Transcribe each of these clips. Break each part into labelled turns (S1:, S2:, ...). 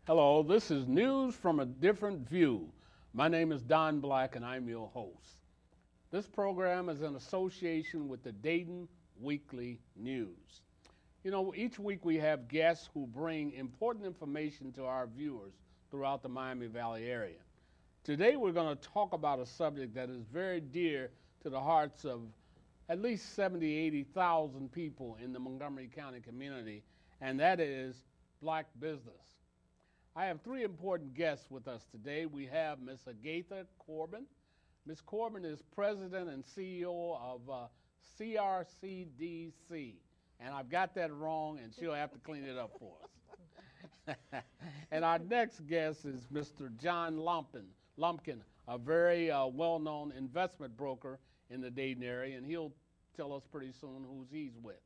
S1: Hello, this is News from a Different View. My name is Don Black and I'm your host. This program is in association with the Dayton Weekly News. You know, each week we have guests who bring important information to our viewers throughout the Miami Valley area. Today we're going to talk about a subject that is very dear to the hearts of at least 70, 80,000 people in the Montgomery County community, and that is black business. I have three important guests with us today. We have Ms. Agatha Corbin. Ms. Corbin is president and CEO of CRCDC, and I've got that wrong, and she'll have to clean it up for us. And our next guest is Mr. John Lumpkin, a very well-known investment broker in the Dayton area, and he'll tell us pretty soon who he's with.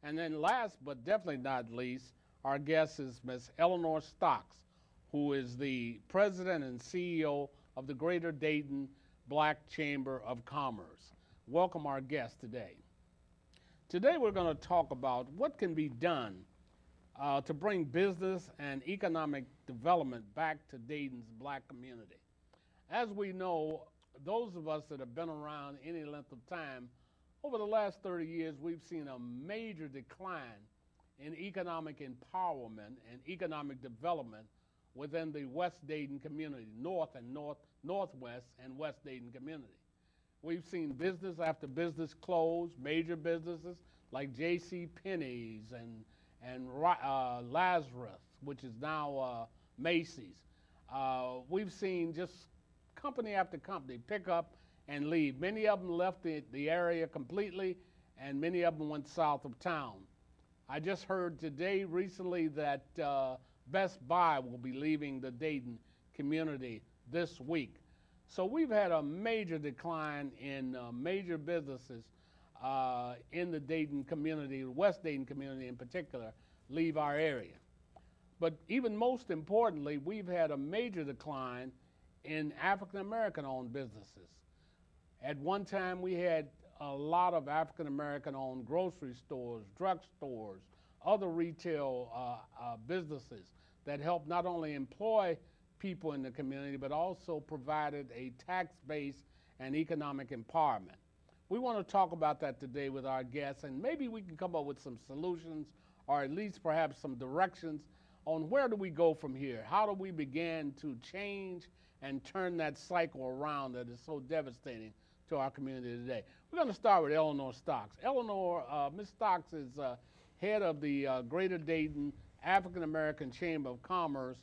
S1: And then last but definitely not least, our guest is Ms. Eleanor Stocks, who is the president and CEO of the Greater Dayton Black Chamber of Commerce. Welcome our guest today. Today we're going to talk about what can be done to bring business and economic development back to Dayton's black community. As we know, those of us that have been around any length of time, over the last 30 years, we've seen a major decline in economic empowerment and economic development within the West Dayton community, Northwest and West Dayton community. We've seen business after business close, major businesses like J.C. Penney's and Lazarus, which is now Macy's. We've seen just company after company pick up and leave. Many of them left the area completely, and many of them went south of town. I just heard today recently that Best Buy will be leaving the Dayton community this week. So we've had a major decline in major businesses in the Dayton community, the West Dayton community in particular, leave our area. But even most importantly, we've had a major decline in African-American owned businesses. At one time, we had a lot of African-American owned grocery stores, drugstores, other retail businesses that helped not only employ people in the community, but also provided a tax base and economic empowerment. We want to talk about that today with our guests, and maybe we can come up with some solutions or at least perhaps some directions on where do we go from here? How do we begin to change and turn that cycle around that is so devastating to our community today? We're going to start with Eleanor Stocks. Eleanor, Ms. Stocks is head of the Greater Dayton African American Chamber of Commerce,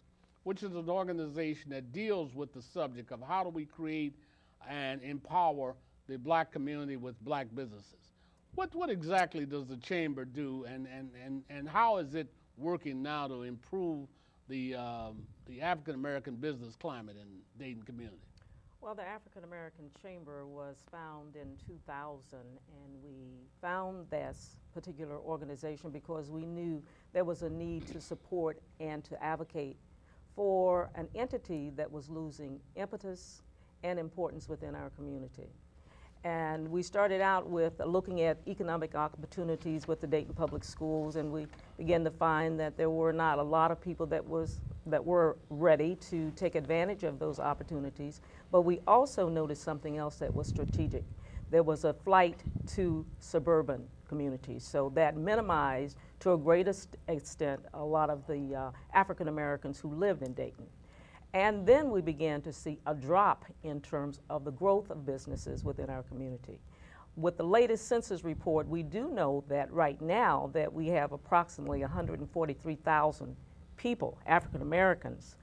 S1: which is an organization that deals with the subject of how do we create and empower the black community with black businesses. What exactly does the chamber do, and how is it working now to improve the African American business climate in Dayton community?
S2: Well, the African American Chamber was found in 2000, and we found this particular organization because we knew there was a need to support and to advocate for an entity that was losing impetus and importance within our community. And we started out with looking at economic opportunities with the Dayton Public Schools, and we began to find that there were not a lot of people that were ready to take advantage of those opportunities. But we also noticed something else that was strategic. There was a flight to suburban communities, so that minimized to a great extent a lot of the African Americans who lived in Dayton. And then we began to see a drop in terms of the growth of businesses within our community. With the latest census report, we do know that right now that we have approximately 143,000 people, African Americans,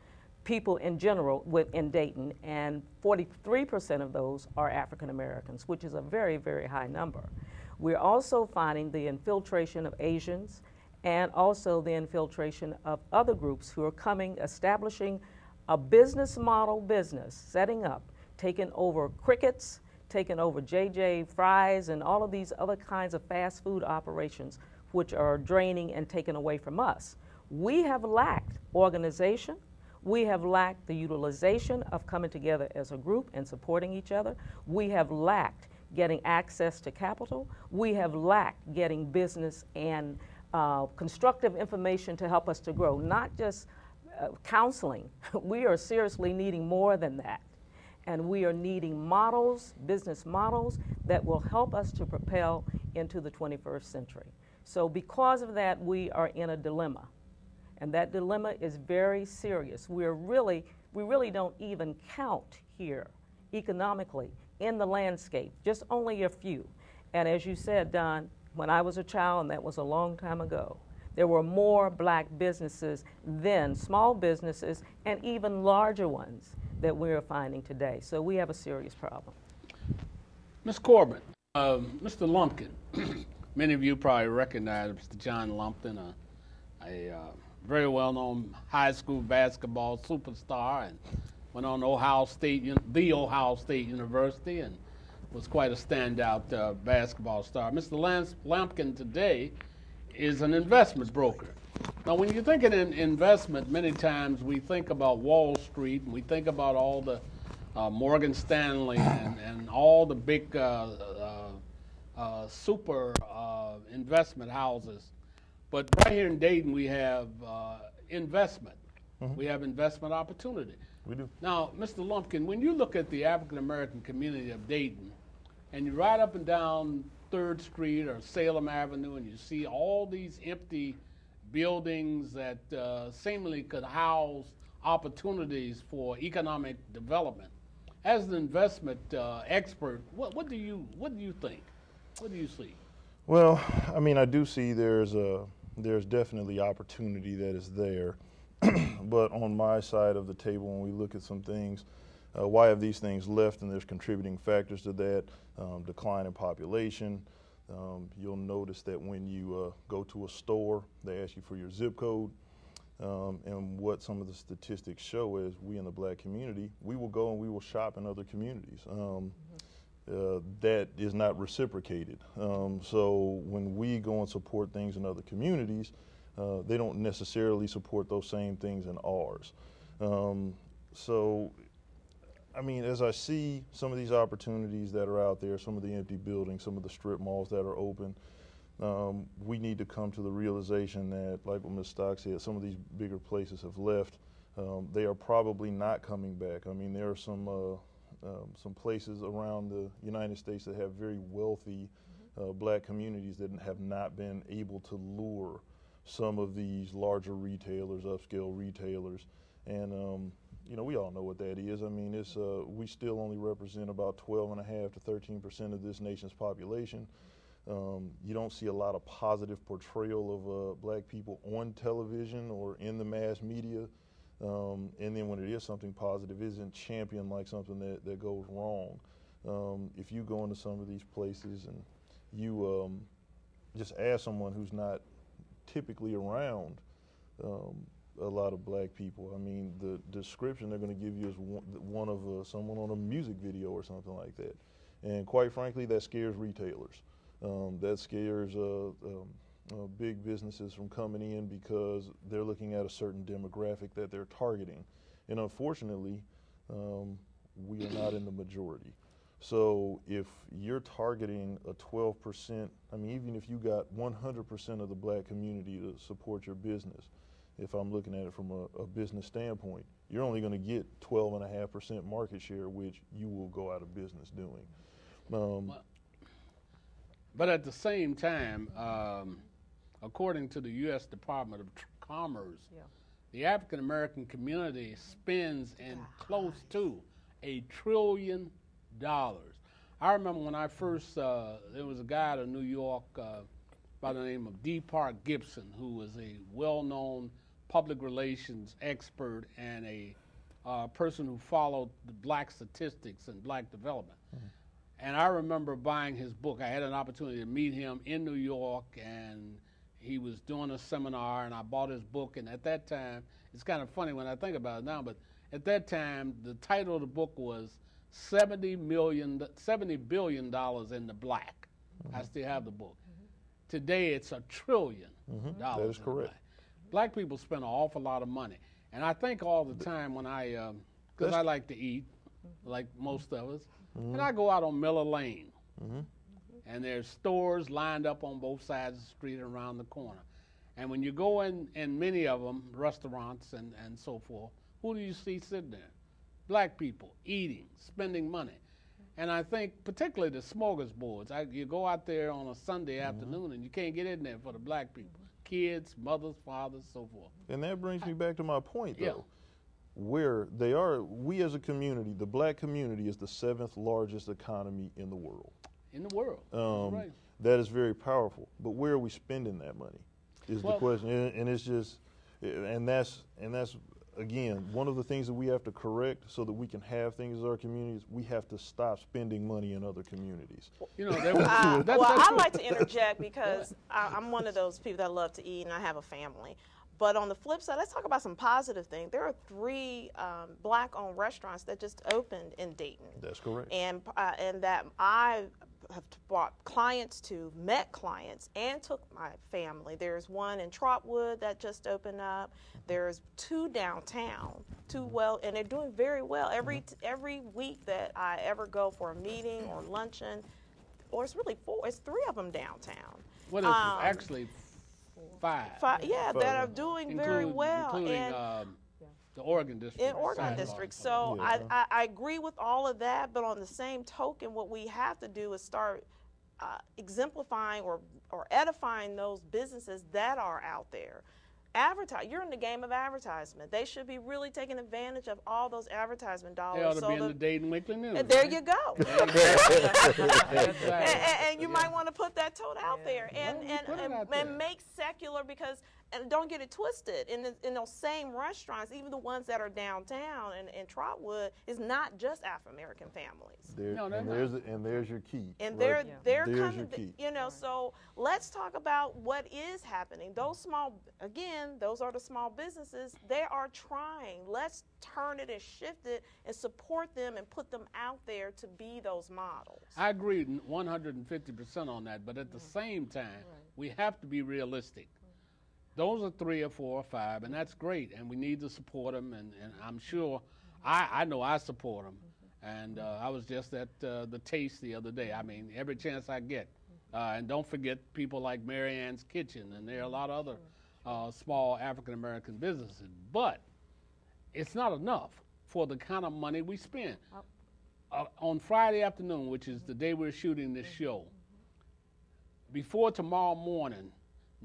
S2: people in general in Dayton, and 43% of those are African Americans, which is a very, very high number. We're also finding the infiltration of Asians and also the infiltration of other groups who are coming, establishing a business model business, setting up, taking over Crickets, taking over JJ Fry's and all of these other kinds of fast food operations which are draining and taken away from us. We have lacked organization. We have lacked the utilization of coming together as a group and supporting each other. We have lacked getting access to capital. We have lacked getting business and constructive information to help us to grow, not just counseling. We are seriously needing more than that. And we are needing models, business models, that will help us to propel into the 21st century. So because of that, we are in a dilemma. And that dilemma is very serious. We really don't even count here economically in the landscape, just only a few. And as you said, Don, when I was a child, and that was a long time ago, there were more black businesses then, small businesses, and even larger ones that we're finding today. So we have a serious problem.
S1: Ms. Corbin, Mr. Lumpkin, many of you probably recognize Mr. John Lumpkin, a very well-known high school basketball superstar, and went on the Ohio State University, and was quite a standout basketball star. Mr. Lance Lumpkin today is an investment broker. Now, when you're thinking in investment, many times we think about Wall Street, and we think about all the Morgan Stanley and all the big super investment houses. But right here in Dayton, we have investment. Mm-hmm. We have investment opportunity.
S3: We do.
S1: Now, Mr. Lumpkin, when you look at the African-American community of Dayton, and you ride up and down 3rd Street or Salem Avenue, and you see all these empty buildings that seemingly could house opportunities for economic development. As an investment expert, what do you think? What do you see?
S3: Well, I mean, I do see there's definitely opportunity that is there, but on my side of the table, when we look at some things, why have these things left? And there's contributing factors to that: decline in population. You'll notice that when you go to a store, they ask you for your zip code. And what some of the statistics show is we in the black community, we will go and we will shop in other communities. That is not reciprocated. So when we go and support things in other communities, they don't necessarily support those same things in ours. So, I mean, as I see some of these opportunities that are out there, some of the empty buildings, some of the strip malls that are open, we need to come to the realization that, like what Ms. Stock said, some of these bigger places have left. They are probably not coming back. I mean, there are some places around the United States that have very wealthy black communities that have not been able to lure some of these larger retailers, upscale retailers, and you know, we all know what that is. I mean, it's we still only represent about 12.5% to 13% of this nation's population. You don't see a lot of positive portrayal of black people on television or in the mass media. And then when it is something positive, it isn't championed like something that goes wrong. If you go into some of these places and you just ask someone who's not typically around a lot of black people, I mean, the description they're going to give you is one of someone on a music video or something like that. And quite frankly, that scares retailers. That scares big businesses from coming in because they're looking at a certain demographic that they're targeting. And unfortunately, we are not in the majority. So if you're targeting a 12%, I mean, even if you got 100% of the black community to support your business, if I'm looking at it from a business standpoint, you're only going to get 12.5% market share, which you will go out of business doing.
S1: But at the same time, according to the U.S. Department of Commerce, the African American community spends in close to $1 trillion. I remember when I first, there was a guy out of New York by the name of D. Park Gibson, who was a well-known public relations expert and a person who followed the black statistics and black development. Mm-hmm. And I remember buying his book. I had an opportunity to meet him in New York, and he was doing a seminar, and I bought his book. And at that time, it's kind of funny when I think about it now, but at that time, the title of the book was $70 billion in the black. Mm-hmm. I still have the book. Mm-hmm. Today, it's $1 trillion.
S3: Mm-hmm. That is correct.
S1: Black people spend an awful lot of money. And I think all the time when because I like to eat, like most of us, and I go out on Miller Lane, and there's stores lined up on both sides of the street and around the corner. And when you go in many of them, restaurants and so forth, who do you see sitting there? Black people eating, spending money. And I think particularly the smorgasbords, you go out there on a Sunday afternoon and you can't get in there for the black people. Kids, mothers, fathers, so forth.
S3: And that brings me back to my point, though. Where they are, we as a community, the black community is the 7th largest economy in the world.
S1: In the world, that's right.
S3: That is very powerful. But where are we spending that money is the question. And it's just, and that's again, one of the things that we have to correct so that we can have things in our communities. We have to stop spending money in other communities.
S1: You know,
S4: I'd like to interject because I'm one of those people that love to eat and I have a family. But on the flip side, let's talk about some positive things. There are 3 black-owned restaurants that just opened in Dayton.
S3: That's correct.
S4: And that I have brought clients to, met clients, and took my family. There's one in Trotwood that just opened up. There's 2 downtown, 2 and they're doing very well. Every week that I ever go for a meeting or luncheon, or it's really 4, it's 3 of them downtown.
S1: What is it? Actually, 5.
S4: That are doing very well.
S1: Including the Oregon district.
S4: In Oregon district. So I agree with all of that, but on the same token, what we have to do is start exemplifying or edifying those businesses that are out there. You're in the game of advertisement. They should be really taking advantage of all those advertisement dollars.
S1: They ought to be in the Dayton Weekly News.
S4: And there you go. And you might want to put that tote out there and make secular, because, and don't get it twisted, in those same restaurants, even the ones that are downtown in Trotwood, is not just African-American families.
S3: And there's your key.
S4: And they're coming, you know, so let's talk about what is happening. Those those are the small businesses. They are trying. Let's turn it and shift it and support them and put them out there to be those models.
S1: I agree 150% on that, but at the same time, we have to be realistic. Those are 3 or 4 or 5, and that's great, and we need to support them, and I'm sure, I know I support them, and I was just at the Taste the other day. I mean, every chance I get. And don't forget people like Mary Ann's Kitchen, and there are a lot of other small African-American businesses. But it's not enough for the kind of money we spend. On Friday afternoon, which is the day we're shooting this show, before tomorrow morning,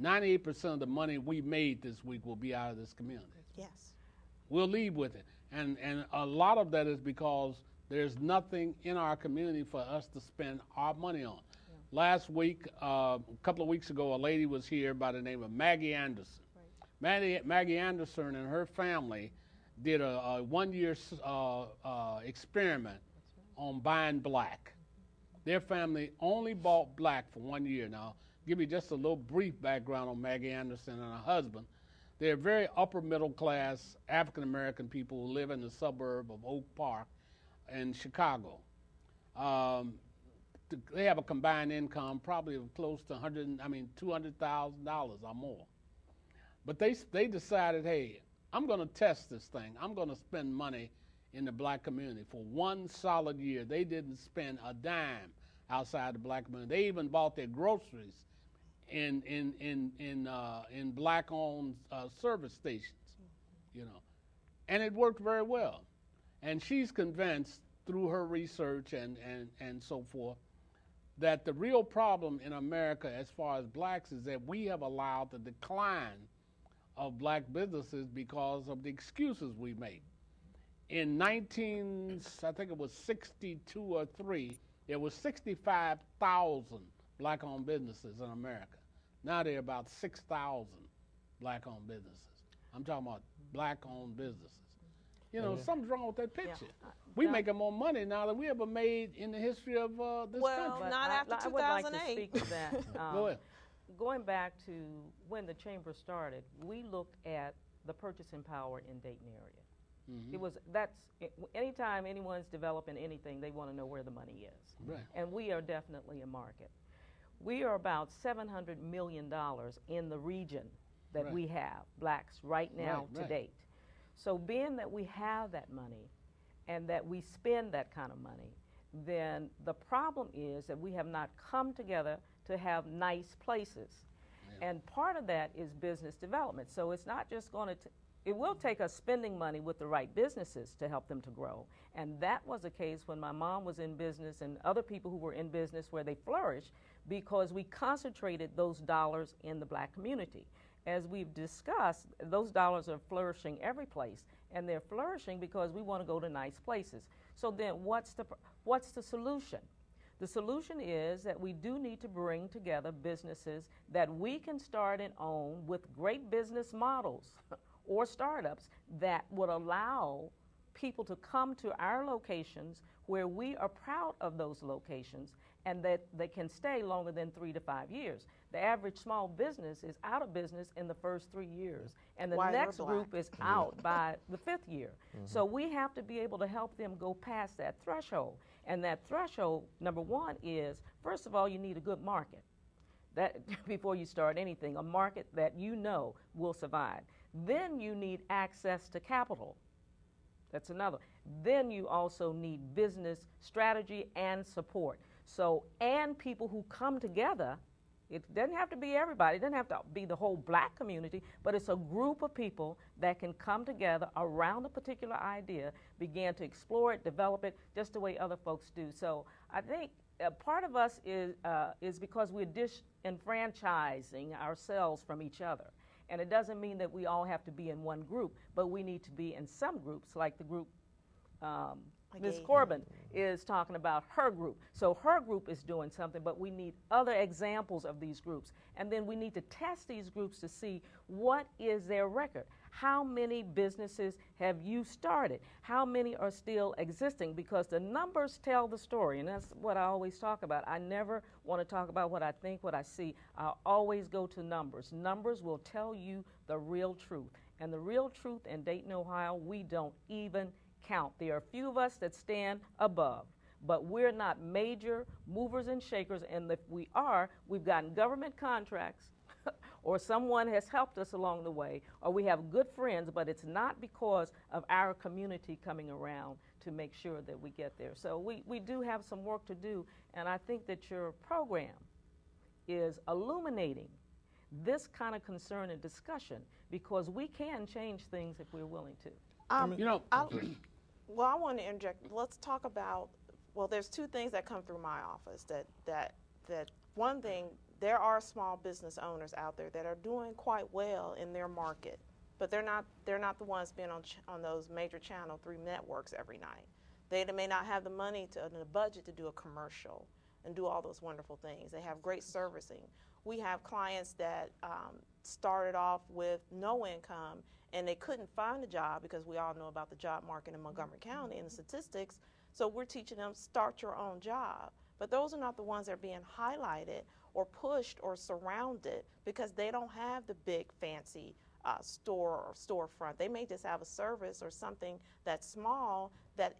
S1: 98% of the money we made this week will be out of this community.
S4: Yes.
S1: We'll leave with it. And a lot of that is because there's nothing in our community for us to spend our money on. Last week, a couple of weeks ago, a lady was here by the name of Maggie Anderson. Maggie Anderson and her family did a 1-year experiment on buying black. Their family only bought black for 1 year. Now, give you just a little brief background on Maggie Anderson and her husband. They're very upper middle class African-American people who live in the suburb of Oak Park in Chicago. They have a combined income probably of close to $200,000 or more. But they decided, hey, I'm going to test this thing. I'm going to spend money in the black community. For 1 solid year, they didn't spend a dime outside the black community. They even bought their groceries in black-owned service stations, you know, and it worked very well. And she's convinced through her research and so forth that the real problem in America as far as blacks is that we have allowed the decline of black businesses because of the excuses we make. In I think it was 62 or 3, there was 65,000 black-owned businesses in America. Now there are about 6,000 black-owned businesses. I'm talking about black-owned businesses. You know, something's wrong with that picture. We're making more money now than we ever made in the history of this country.
S4: Well, not after 2008.
S2: I would like to speak to that.
S1: Go ahead.
S2: Going back to when the chamber started, we looked at the purchasing power in Dayton area. Anytime anyone's developing anything, they want to know where the money is.
S1: Right.
S2: And we are definitely a market. We are about $700 million in the region that we have, blacks, right now to date. So being that we have that money and that we spend that kind of money, then the problem is that we have not come together to have nice places. And part of that is business development. So it's not just going to, it will take us spending money with the right businesses to help them to grow. And that was the case when my mom was in business and other people who were in business where they flourished, because we concentrated those dollars in the black community. As we've discussed, those dollars are flourishing every place, and they're flourishing because we want to go to nice places. So then what's the solution? The solution is that we do need to bring together businesses that we can start and own with great business models or startups that would allow people to come to our locations where we are proud of those locations and that they can stay longer than 3 to 5 years. The average small business is out of business in the first 3 years, and the next group is out by the 5th year. So we have to be able to help them go past that threshold. And that threshold, number one, is, first of all, you need a good market. That before you start anything, a market that you know will survive. Then you need access to capital. That's another. Then you also need business strategy and support. So, and people who come together. It doesn't have to be everybody. It doesn't have to be the whole black community, but it's a group of people that can come together around a particular idea, begin to explore it, develop it, just the way other folks do. So I think part of us is because we're disenfranchising ourselves from each other. And it doesn't mean that we all have to be in one group, but we need to be in some groups, like the group Ms. Corbin is talking about her group. So her group is doing something, but we need other examples of these groups. And then we need to test these groups to see what is their record. How many businesses have you started? How many are still existing? Because the numbers tell the story, and that's what I always talk about. I never want to talk about what I think, what I see. I always go to numbers. Numbers will tell you the real truth. And the real truth in Dayton, Ohio, we don't even count. There are a few of us that stand above, but we're not major movers and shakers, and if we are, we've gotten government contracts or someone has helped us along the way, or we have good friends, but it's not because of our community coming around to make sure that we get there. So we do have some work to do, and I think that your program is illuminating this kind of concern and discussion, because we can change things if we're willing to.
S4: Well, I want to interject. Let's talk about, well, there's two things that come through my office. That one thing, there are small business owners out there that are doing quite well in their market, but they're not the ones being on those major Channel 3 networks every night. They may not have the money and the budget to do a commercial and do all those wonderful things. They have great servicing. We have clients that started off with no income, and they couldn't find a job, because we all know about the job market in Montgomery County and the statistics. So we're teaching them, start your own job. But those are not the ones that are being highlighted or pushed or surrounded, because they don't have the big fancy store or storefront. They may just have a service or something that's small that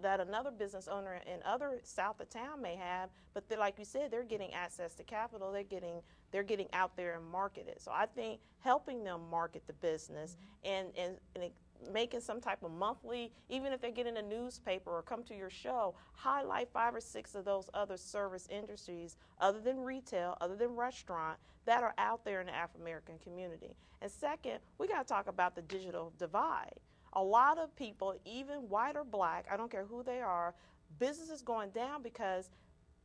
S4: another business owner in other south of town may have, but like you said, they're getting access to capital. They're getting out there and market it. So I think helping them market the business and making some type of monthly, even if they get in a newspaper or come to your show, highlight 5 or 6 of those other service industries other than retail, other than restaurant, that are out there in the Afro-American community. And second, we got to talk about the digital divide. A lot of people, even white or black, I don't care who they are, business is going down because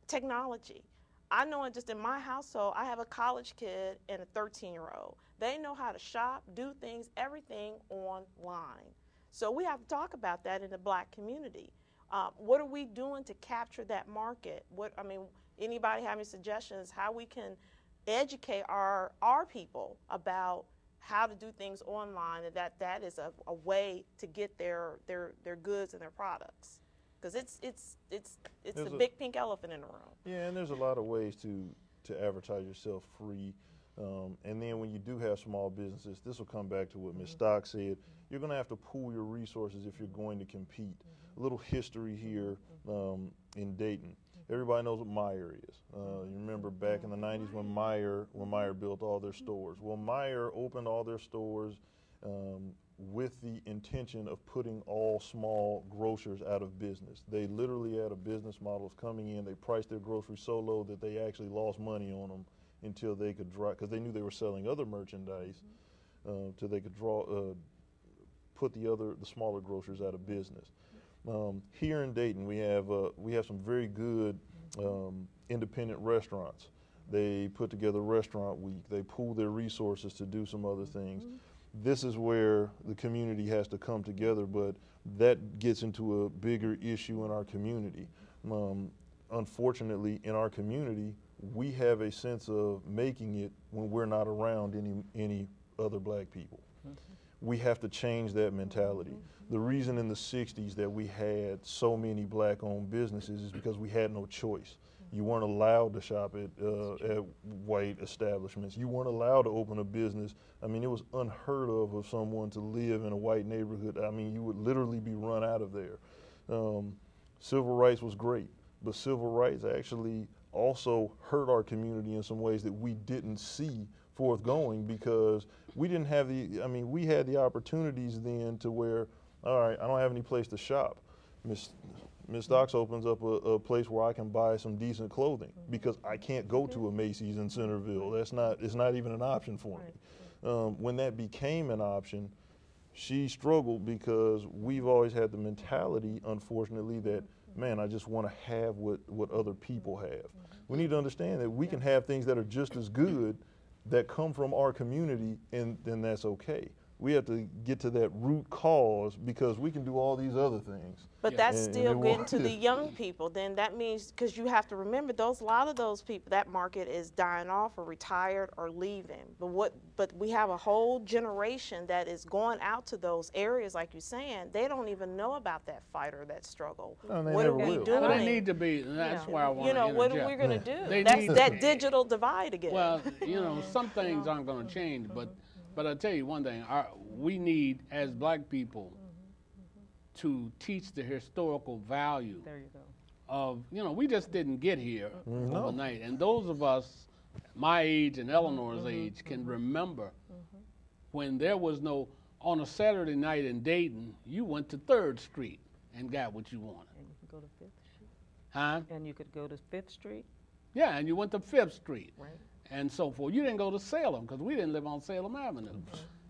S4: technology. I know it just in my household, I have a college kid and a 13-year-old. They know how to shop, do things, everything online. So we have to talk about that in the black community. What are we doing to capture that market? Anybody have any suggestions how we can educate our people about how to do things online, and that is a way to get their goods and their products? Because it's the big pink elephant in the room.
S3: Yeah, and there's a lot of ways to advertise yourself free. And then when you do have small businesses, this will come back to what Ms. Stock said, you're going to have to pool your resources if you're going to compete. A little history here in Dayton. Everybody knows what Meijer is. You remember back in the 90s when Meijer built all their stores. Well, Meijer opened all their stores with the intention of putting all small grocers out of business. They literally had a business model of coming in, they priced their groceries so low that they actually lost money on them until they could draw, because they knew they were selling other merchandise, till they could put the smaller grocers out of business. Here in Dayton, we have some very good independent restaurants. They put together restaurant week. They pool their resources to do some other things. This is where the community has to come together, but that gets into a bigger issue in our community. Unfortunately, in our community, we have a sense of making it when we're not around any other black people. We have to change that mentality. The reason in the 60s that we had so many black-owned businesses is because we had no choice. You weren't allowed to shop at white establishments. You weren't allowed to open a business. I mean, it was unheard of someone to live in a white neighborhood. I mean, you would literally be run out of there. Civil rights was great, but civil rights actually also hurt our community in some ways that we didn't see forthgoing, because we didn't have we had the opportunities then to where, all right, I don't have any place to shop. Miss Stocks opens up a place where I can buy some decent clothing, because I can't go to a Macy's in Centerville. It's not even an option for me. When that became an option, she struggled, because we've always had the mentality, unfortunately, that, man, I just want to have what other people have. We need to understand that we can have things that are just as good that come from our community, and then that's okay. We have to get to that root cause, because we can do all these other things.
S4: But that's still getting to the young people. Then that means, because you have to remember, a lot of those people, that market is dying off or retired or leaving. But we have a whole generation that is going out to those areas, like you're saying. They don't even know about that fight or that struggle.
S3: No, they
S4: what
S3: never
S4: are we
S3: will.
S4: doing?
S1: Well, they need to be. That's why I want to interject.
S4: What are we going to do?
S1: They
S4: That's
S1: need
S4: that
S1: to-
S4: digital divide again.
S1: Well, some things aren't going to change, but I'll tell you one thing. We need, as black people, to teach the historical value
S2: There you go.
S1: of, we just didn't get here overnight. And those of us my age and Eleanor's age can remember when there was no, on a Saturday night in Dayton, you went to 3rd Street and got what you wanted.
S2: And you could go to 5th Street.
S1: Huh?
S2: And you could go to 5th Street.
S1: Yeah, and you went to 5th Street.
S2: Right.
S1: And so forth. You didn't go to Salem, because we didn't live on Salem Avenue.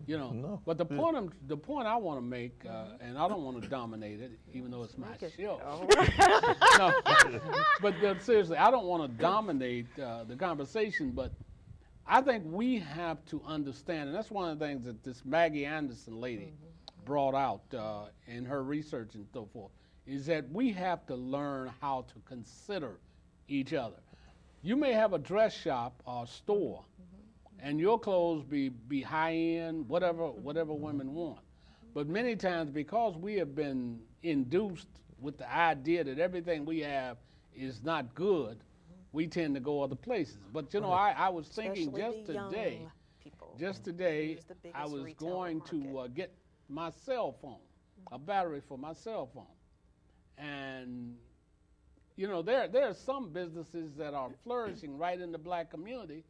S3: No.
S1: But the point I want to make, and I don't want to dominate it, even though it's my show. No, but seriously, I don't want to dominate the conversation. But I think we have to understand, and that's one of the things that this Maggie Anderson lady brought out in her research and so forth, is that we have to learn how to consider each other. You may have a dress shop or store, and your clothes be high end, whatever women want. But many times, because we have been induced with the idea that everything we have is not good, we tend to go other places. But I was thinking just today, I was going to get my cell phone, a battery for my cell phone, and there are some businesses that are flourishing right in the black community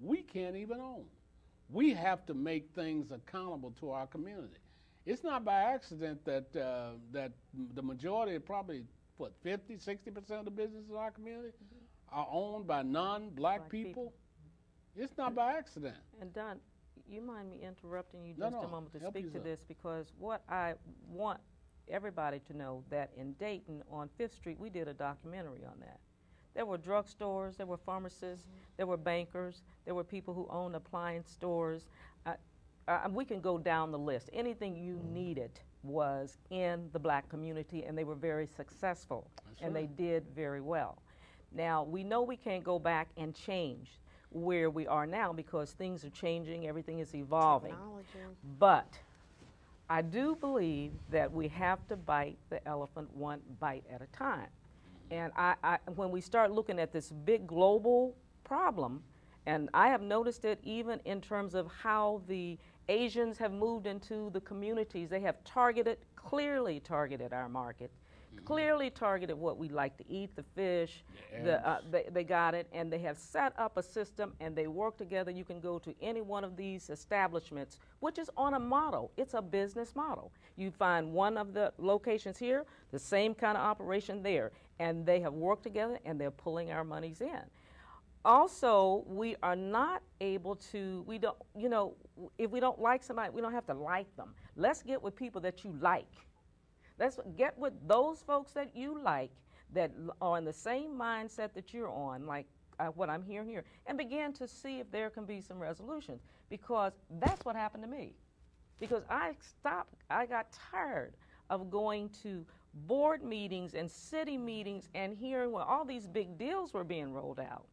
S1: we can't even own. We have to make things accountable to our community. It's not by accident that the majority, probably 50, 60% of the businesses in our community are owned by non-black people. It's not by accident.
S2: And Don, you mind me interrupting you
S1: No,
S2: just
S1: no,
S2: a moment to
S1: help
S2: speak to
S1: yourself.
S2: this, because what I want everybody to know, that in Dayton on 5th Street, we did a documentary on that. There were drugstores, there were pharmacists, there were bankers, there were people who owned appliance stores. We can go down the list. Anything you needed was in the black community, and they were very successful.
S1: That's
S2: and
S1: right.
S2: They did very well. Now, we know we can't go back and change where we are now, because things are changing, everything is evolving.
S4: Technology.
S2: But I do believe that we have to bite the elephant one bite at a time. And when we start looking at this big global problem, and I have noticed it even in terms of how the Asians have moved into the communities, they have clearly targeted our market, clearly targeted what we like to eat, the fish, they got it, and they have set up a system, and they work together. You can go to any one of these establishments, which is on a model. It's a business model. You find one of the locations here, the same kind of operation there, and they have worked together, and they're pulling our monies in. Also, we are not able to, we don't, you know, if we don't like somebody, we don't have to like them. Let's get with people that you like. Let's get with those folks that you like, that are in the same mindset that you're on, like what I'm hearing here, and begin to see if there can be some resolutions, because that's what happened to me. Because I got tired of going to board meetings and city meetings and hearing when all these big deals were being rolled out.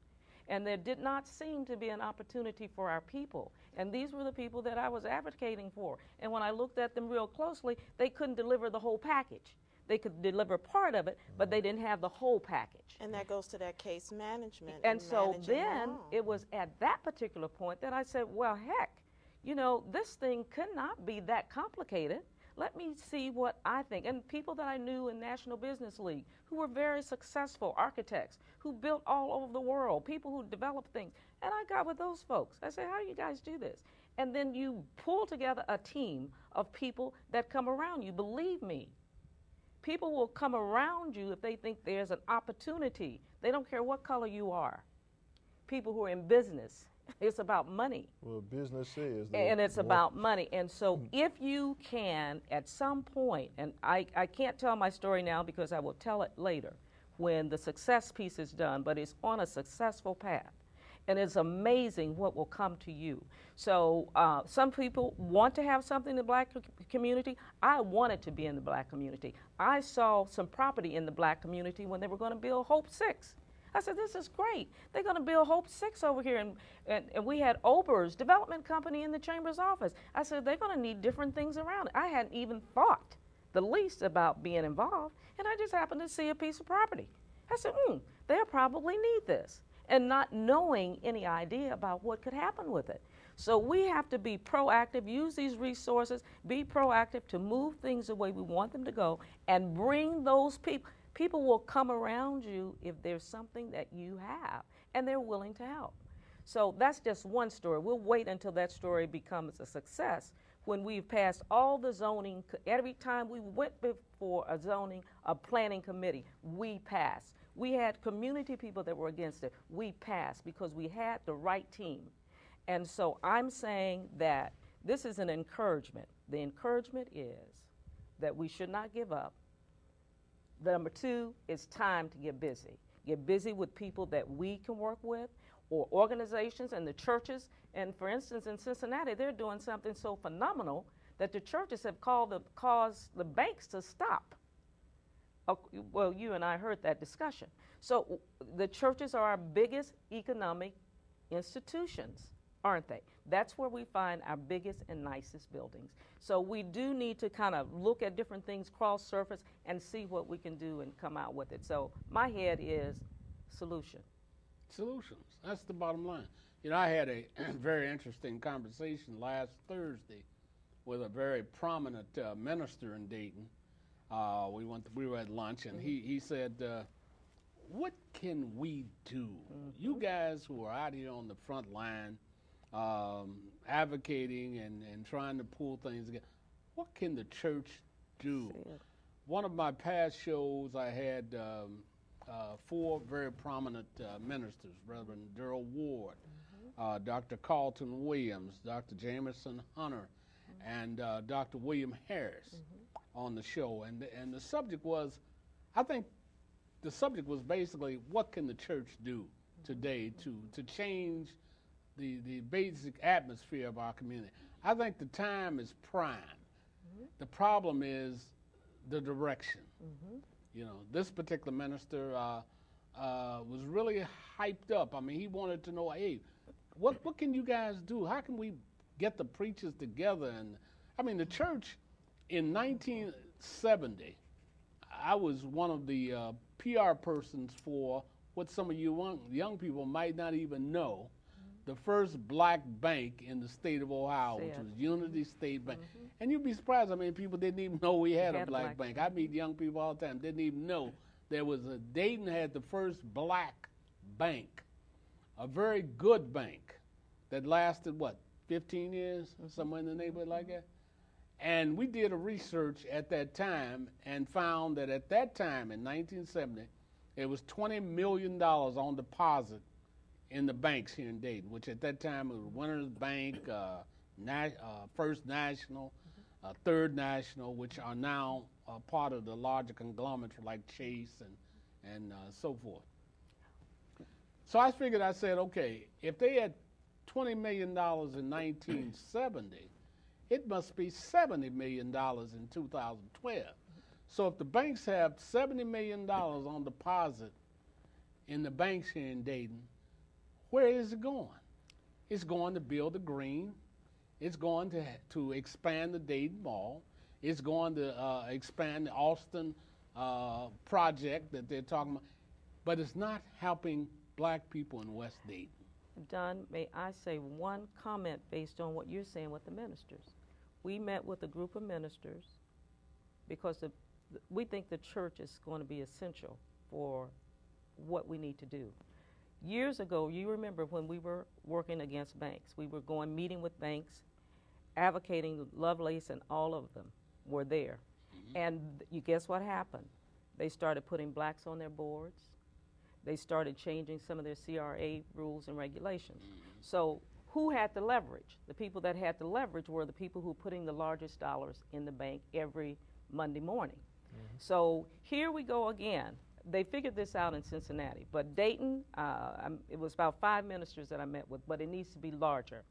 S2: And there did not seem to be an opportunity for our people. And these were the people that I was advocating for. And when I looked at them real closely, they couldn't deliver the whole package. They could deliver part of it, but they didn't have the whole package.
S4: And that goes to that case management.
S2: And so then it was at that particular point that I said, well, heck, you know, this thing could not be that complicated. Let me see what I think. And people that I knew in National Business League who were very successful architects, who built all over the world, people who developed things. And I got with those folks. I said, how do you guys do this? And then you pull together a team of people that come around you. Believe me, people will come around you if they think there's an opportunity. They don't care what color you are. People who are in business, it's about money.
S3: Well, business is.
S2: And it's about money. And so if you can, at some point, and I can't tell my story now because I will tell it later when the success piece is done, but it's on a successful path. And it's amazing what will come to you. So some people want to have something in the black community. I wanted to be in the black community. I saw some property in the black community when they were going to build Hope 6. I said, this is great. They're going to build Hope 6 over here. And we had Ober's development company in the chamber's office. I said, they're going to need different things around it. I hadn't even thought the least about being involved. And I just happened to see a piece of property. I said, they'll probably need this. And not knowing any idea about what could happen with it. So we have to be proactive, use these resources, be proactive to move things the way we want them to go, and bring those people. People will come around you if there's something that you have, and they're willing to help. So that's just one story. We'll wait until that story becomes a success when we've passed all the zoning. Every time we went before a planning committee, we passed. We had community people that were against it. We passed because we had the right team. And so I'm saying that this is an encouragement. The encouragement is that we should not give up. Number two, it's time to get busy. Get busy with people that we can work with, or organizations and the churches. And for instance, in Cincinnati, they're doing something so phenomenal that the churches have caused the banks to stop. Well, you and I heard that discussion. So the churches are our biggest economic institutions, aren't they? That's where we find our biggest and nicest buildings. So we do need to kind of look at different things, cross-surface, and see what we can do and come out with it. So my head is solution.
S1: Solutions. That's the bottom line. You know, I had a very interesting conversation last Thursday with a very prominent minister in Dayton. We were at lunch, and he said, what can we do? You guys who are out here on the front line, advocating and trying to pull things together, what can the church do? One of my past shows, I had 4 very prominent ministers, Reverend Darrell Ward, Dr. Carlton Williams, Dr. Jameson Hunter, and Dr. William Harris on the show. And the subject was, I think the subject was basically, what can the church do today to change the basic atmosphere of our community? I think the time is prime. The problem is the direction. You know, this particular minister was really hyped up. I mean, he wanted to know, hey, what can you guys do? How can we get the preachers together? And I mean, the church in 1970, I was one of the PR persons for what some of you young people might not even know, the first black bank in the state of Ohio, which was Unity State Bank. And you'd be surprised, I mean, people didn't even know we had a black bank. I meet young people all the time, didn't even know there was Dayton had the first black bank, a very good bank that lasted, what, 15 years, somewhere in the neighborhood like that? And we did a research at that time and found that at that time in 1970, it was $20 million on deposit in the banks here in Dayton, which at that time was Winners Bank, First National, Third National, which are now part of the larger conglomerates like Chase and so forth. So I figured, I said, okay, if they had $20 million in 1970, it must be $70 million in 2012. So if the banks have $70 million on deposit in the banks here in Dayton, where is it going? It's going to build the green. It's going to expand the Dayton Mall. It's going to expand the Austin project that they're talking about. But it's not helping black people in West Dayton.
S2: Don, may I say one comment based on what you're saying with the ministers? We met with a group of ministers because we think the church is going to be essential for what we need to do. Years ago, you remember when we were working against banks, we were meeting with banks, advocating. Lovelace and all of them were there. And you guess what happened? They started putting blacks on their boards. They started changing some of their CRA rules and regulations. So who had the leverage? The people that had the leverage were the people who were putting the largest dollars in the bank every Monday morning. So here we go again. They figured this out in Cincinnati, but Dayton, it was about 5 ministers that I met with, but it needs to be larger.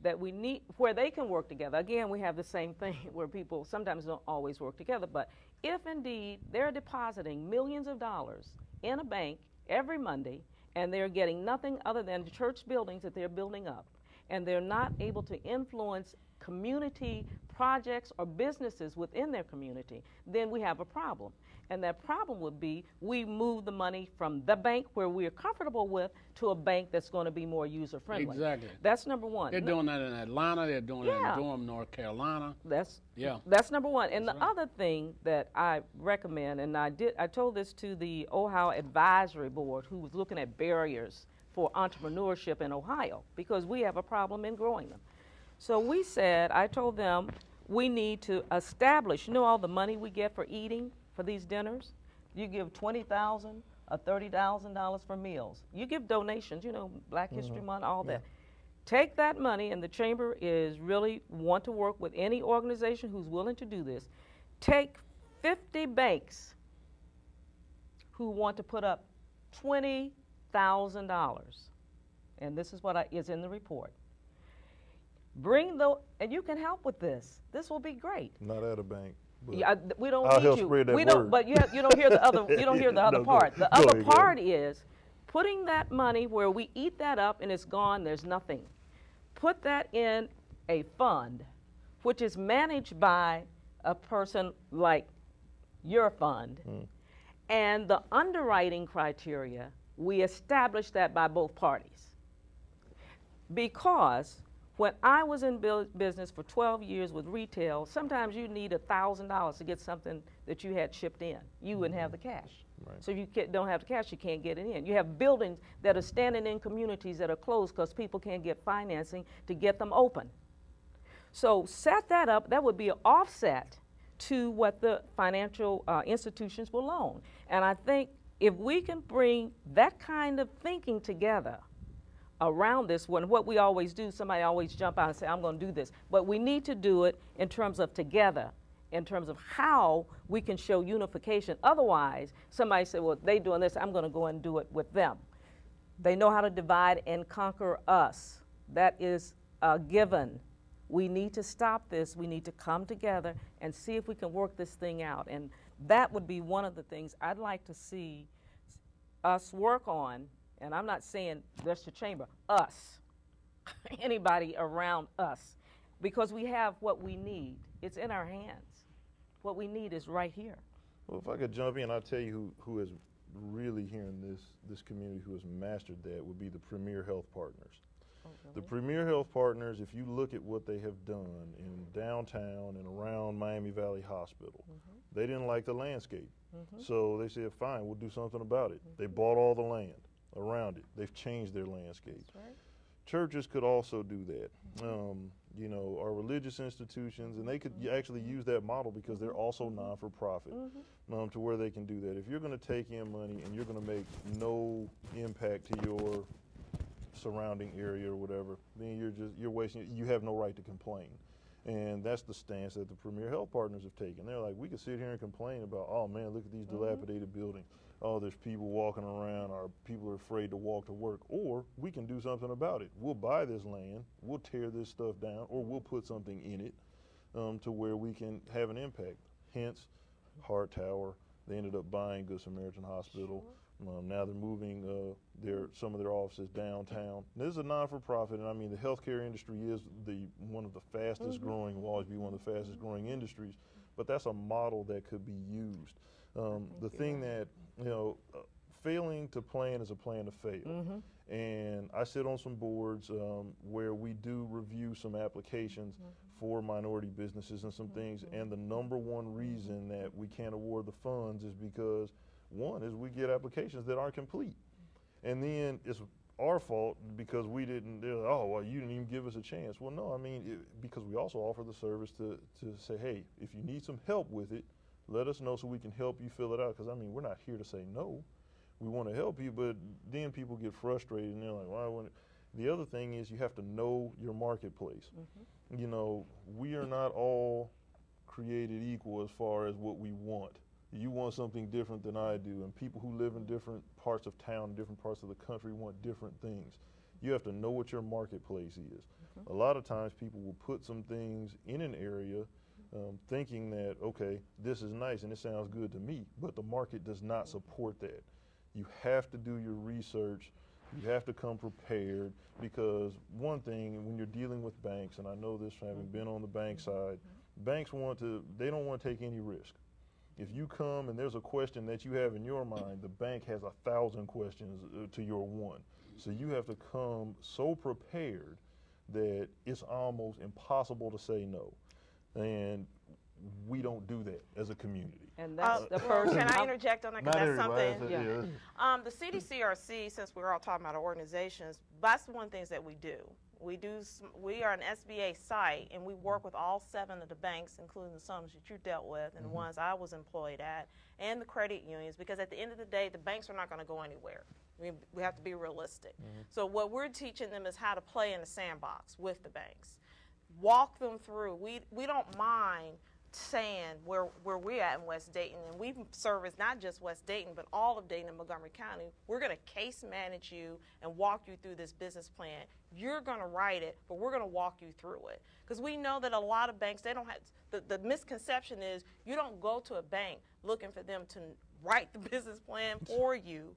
S2: That we need, where they can work together. Again, we have the same thing where people sometimes don't always work together, but if indeed they're depositing millions of dollars in a bank every Monday and they're getting nothing other than the church buildings that they're building up, and they're not able to influence community projects or businesses within their community, then we have a problem. And that problem would be we move the money from the bank where we're comfortable with to a bank that's going to be more user-friendly.
S1: Exactly.
S2: That's number one.
S1: They're doing that in Atlanta. They're doing it in Durham, North Carolina.
S2: That's number one. And the other thing that I recommend, and I told this to the Ohio Advisory Board, who was looking at barriers for entrepreneurship in Ohio, because we have a problem in growing them. So we said, I told them, we need to establish, all the money we get for eating for these dinners? You give $20,000 or $30,000 for meals. You give donations, Black History Month, all that. Take that money, and the chamber is really want to work with any organization who's willing to do this. Take 50 banks who want to put up $20,000, and this is what is in the report. Bring and you can help with this. This will be great.
S3: Not at a bank.
S2: Yeah, we don't
S3: I'll
S2: need
S3: help
S2: you.
S3: spread that
S2: We don't.
S3: word.
S2: But you don't hear the other. You don't hear the other
S3: No,
S2: part.
S3: go
S2: The
S3: ahead,
S2: other
S3: go
S2: part
S3: ahead.
S2: is putting that money where we eat that up and it's gone. There's nothing. Put that in a fund, which is managed by a person like your fund, and the underwriting criteria, we establish that by both parties. Because when I was in business for 12 years with retail, sometimes you need $1,000 to get something that you had shipped in. You wouldn't have the cash.
S3: Right.
S2: So you don't have the cash, you can't get it in. You have buildings that are standing in communities that are closed because people can't get financing to get them open. So set that up. That would be an offset to what the financial institutions will loan. And I think if we can bring that kind of thinking together around this, when what we always do, somebody always jump out and say, I'm going to do this. But we need to do it in terms of together, in terms of how we can show unification. Otherwise, somebody said, well, they doing this, I'm going to go and do it with them. They know how to divide and conquer us. That is a given. We need to stop this. We need to come together and see if we can work this thing out. And that would be one of the things I'd like to see us work on. And I'm not saying there's the chamber, us, anybody around us, because we have what we need. It's in our hands. What we need is right here.
S3: Well, if I could jump in, I'll tell you who is really here in this community who has mastered that would be the Premier Health Partners.
S2: Oh, really?
S3: The Premier Health Partners, if you look at what they have done in downtown and around Miami Valley Hospital, they didn't like the landscape. So they said, fine, we'll do something about it. They bought all the land around it. They've changed their landscape.
S2: That's right.
S3: Churches could also do that. Our religious institutions, and they could actually use that model because they're also non-for-profit to where they can do that. If you're going to take in money and you're going to make no impact to your surrounding area or whatever, then you're wasting. You have no right to complain, and that's the stance that the Premier Health Partners have taken. They're like, we could sit here and complain about, oh man, look at these dilapidated buildings. Oh, there's people walking around, or people are afraid to walk to work, or we can do something about it. We'll buy this land, we'll tear this stuff down, or we'll put something in it to where we can have an impact. Hence, Hart Tower. They ended up buying Good Samaritan Hospital. Now they're moving some of their offices downtown. This is a non-for-profit, and I mean the healthcare industry is one of the fastest growing, will always be one of the fastest growing industries. But that's a model that could be used. The thing that failing to plan is a plan to fail. And I sit on some boards where we do review some applications for minority businesses and some things. And the number one reason that we can't award the funds is because one is we get applications that aren't complete. And then it's our fault because we didn't, they're like, oh, well, you didn't even give us a chance. Well, no, I mean, because we also offer the service to say, hey, if you need some help with it, let us know so we can help you fill it out. Because, I mean, we're not here to say no. We want to help you, but then people get frustrated and they're like, why wouldn't it? The other thing is you have to know your marketplace. You know, we are not all created equal as far as what we want. You want something different than I do, and people who live in different parts of town, different parts of the country want different things. You have to know what your marketplace is. A lot of times people will put some things in an area thinking that, okay, this is nice and it sounds good to me, but the market does not support that. You have to do your research. You have to come prepared, because one thing, when you're dealing with banks, and I know this having been on the bank side, banks they don't want to take any risk. If you come and there's a question that you have in your mind, the bank has 1,000 questions to your one. So you have to come so prepared that it's almost impossible to say no. And we don't do that as a community.
S2: And that's the first.
S4: Can I interject on that? Because that's something.
S3: The
S4: CDCRC, since we're all talking about our organizations, that's one of the things that we do. We are an SBA site, and we work with all 7 of the banks, including the some that you dealt with and the ones I was employed at, and the credit unions, because at the end of the day, the banks are not going to go anywhere. We have to be realistic. So what we're teaching them is how to play in the sandbox with the banks. Walk them through. We don't mind saying where we're at in West Dayton, and we service not just West Dayton, but all of Dayton and Montgomery County. We're going to case manage you and walk you through this business plan. You're going to write it, but we're going to walk you through it. Because we know that a lot of banks, they don't have, the misconception is you don't go to a bank looking for them to write the business plan for you.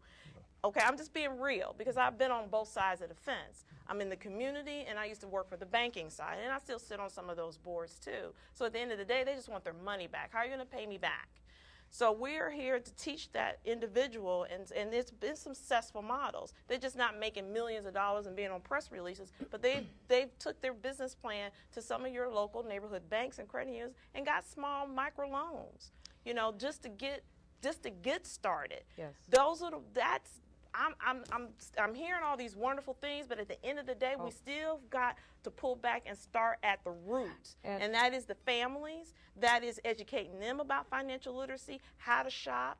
S4: Okay, I'm just being real, because I've been on both sides of the fence. I'm in the community, and I used to work for the banking side, and I still sit on some of those boards too. So at the end of the day, they just want their money back. How are you going to pay me back? So we're here to teach that individual, and it's been some successful models. They're just not making millions of dollars and being on press releases, but they've took their business plan to some of your local neighborhood banks and credit unions and got small micro loans, you know, just to get started.
S2: Yes.
S4: I'm hearing all these wonderful things, but at the end of the day, we still got to pull back and start at the roots. And that is the families, that is educating them about financial literacy, how to shop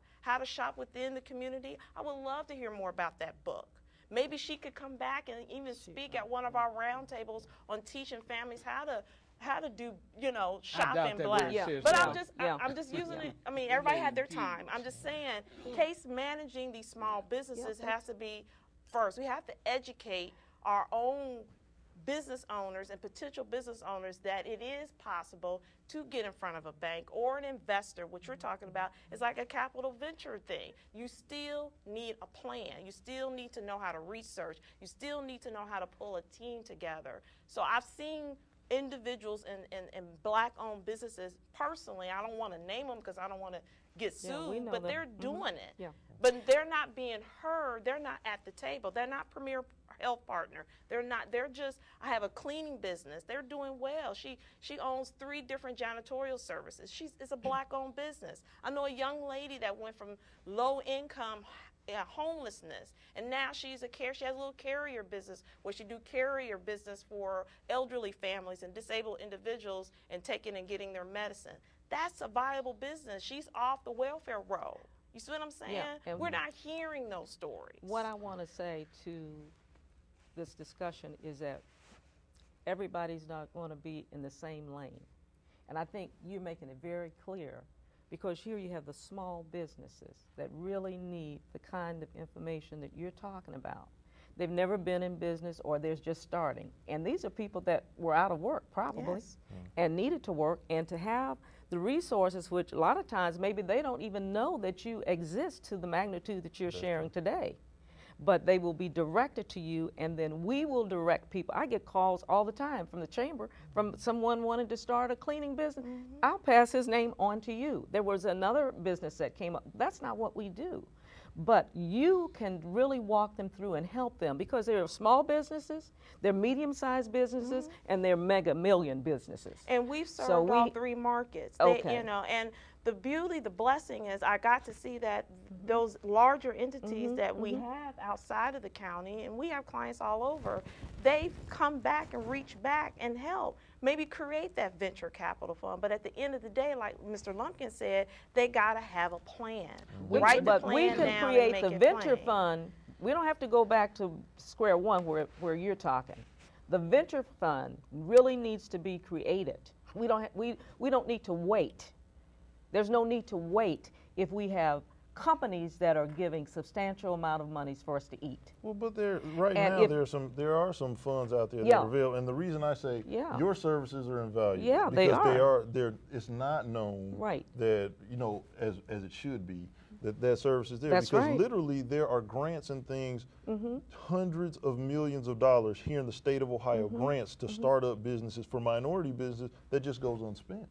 S4: within the community. I would love to hear more about that book. Maybe she could come back and even speak at one of our roundtables on teaching families how to do, you know, shopping black. But I'm just using it. I mean, everybody had their time. I'm just saying, case managing these small businesses has to be first. We have to educate our own business owners and potential business owners that it is possible to get in front of a bank or an investor, which we're talking about is like a capital venture thing. You still need a plan. You still need to know how to research. You still need to know how to pull a team together. So I've seen individuals in black-owned businesses, personally, I don't want to name them because I don't want to get sued, but they're doing it. But they're not being heard. They're not at the table. They're not Premier Health Partner. They're just, I have a cleaning business. They're doing well. She owns 3 different janitorial services. It's a black-owned business. I know a young lady that went from low income homelessness, and now she has a little carrier business where she do carrier business for elderly families and disabled individuals and taking and getting their medicine. That's a viable business. She's off the welfare roll. You see what I'm saying? We're not hearing those stories.
S2: What I want to say to this discussion is that everybody's not going to be in the same lane. And I think you're making it very clear, because here you have the small businesses that really need the kind of information that you're talking about. They've never been in business, or they're just starting. And these are people that were out of work probably,
S4: Yes.
S2: and needed to work, and to have the resources, which a lot of times maybe they don't even know that you exist to the magnitude that you're sharing today. But they will be directed to you, and then we will direct people. I get calls all the time from the chamber from someone wanting to start a cleaning business. I'll pass his name on to you. There was another business that came up. That's not what we do. But you can really walk them through and help them, because there are small businesses, they're medium-sized businesses, and they're mega million businesses.
S4: And we've served
S2: So
S4: all three markets.
S2: Okay.
S4: You know, and the beauty, the blessing is I got to see that those larger entities that we have outside of the county, and we have clients all over, they've come back and reached back and help. Maybe create that venture capital fund, but at the end of the day, like Mr. Lumpkin said, they got to have a plan. Write the
S2: But
S4: plan
S2: we
S4: down
S2: can
S4: and
S2: create
S4: make
S2: the
S4: it
S2: venture
S4: plain.
S2: fund. We don't have to go back to square one where you're talking. The venture fund really needs to be created. We don't need to wait. There's no need to wait if we have companies that are giving substantial amount of monies for us to eat.
S3: Well, but right
S2: And
S3: now
S2: if-
S3: there are some funds out there that
S2: Yeah.
S3: are available, and the reason I say
S2: Yeah.
S3: your services are invaluable,
S2: Yeah, they
S3: because it's not known
S2: Right.
S3: that, you know, as it should be, that service is there.
S2: That's
S3: because
S2: right.
S3: literally there are grants and things, hundreds of millions of dollars here in the state of Ohio, grants to start up businesses for minority business that just goes unspent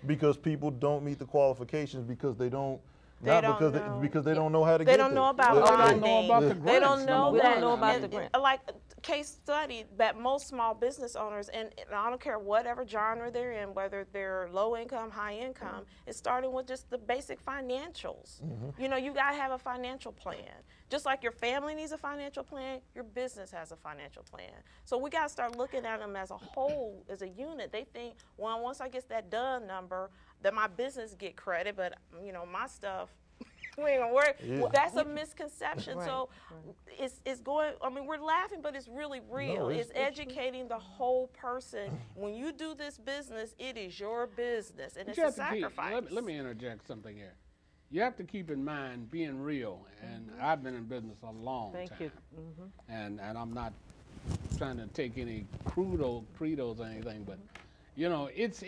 S3: because people don't meet the qualifications, because they don't.
S4: They
S3: Not
S4: don't
S3: because
S4: know.
S3: they, because they don't know how to
S4: They
S3: get
S4: don't
S3: there.
S4: know about
S3: They-
S1: They don't
S4: bonding.
S1: know about the
S4: They don't
S1: grants,
S4: know
S1: number
S2: We
S4: that.
S2: don't know about the
S4: and,
S2: grant.
S4: Like case study that most small business owners, and I don't care whatever genre they're in, whether they're low income, high income, it's starting with just the basic financials. You know, you got to have a financial plan. Just like your family needs a financial plan, your business has a financial plan. So we got to start looking at them as a whole, as a unit. They think, well, once I get that done number, that my business get credit, but you know, my stuff, we ain't gonna work.
S3: Yeah.
S4: Well, that's a misconception.
S2: Right,
S4: So it's going, I mean, we're laughing, but it's really real.
S3: it's-
S4: it's educating the whole person. When you do this business, it is your business, and
S1: But
S4: it's
S1: you
S4: a
S1: have to keep,
S4: sacrifice.
S1: let me interject something here. You have to keep in mind being real, and I've been in business a long
S2: Thank
S1: time.
S2: you.
S1: And I'm not trying to take any credos or anything, but you know, it's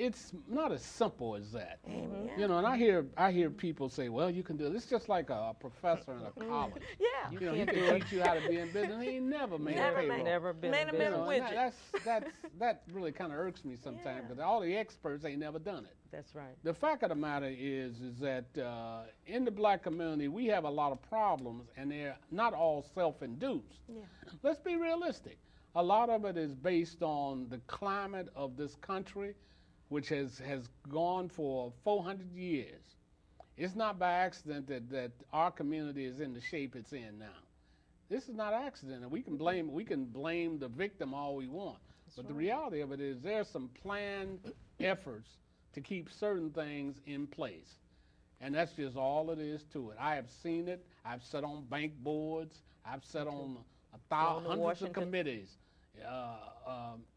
S1: not as simple as that.
S4: Amen.
S1: You know, and I hear people say, well, you can do it. It's just like a professor in a college.
S4: Yeah.
S1: You know, he can teach you how to be in business. He ain't never made a payroll.
S2: Never been
S4: Made
S2: in
S4: a
S1: You
S2: business.
S1: know,
S4: minimum
S1: and
S4: widget.
S1: that really kind of irks me sometimes, because all the experts ain't never done it.
S2: That's right.
S1: The fact of the matter is that in the black community, we have a lot of problems, and they're not all self-induced.
S4: Yeah.
S1: Let's be realistic. A lot of it is based on the climate of this country, which has gone for 400 years. It's not by accident that our community is in the shape it's in now. This is not accident, and we can blame the victim all we want. But the reality of it is there's some planned efforts to keep certain things in place. And that's just all it is to it. I have seen it. I've sat on bank boards. I've sat on hundreds of
S2: Washington.
S1: committees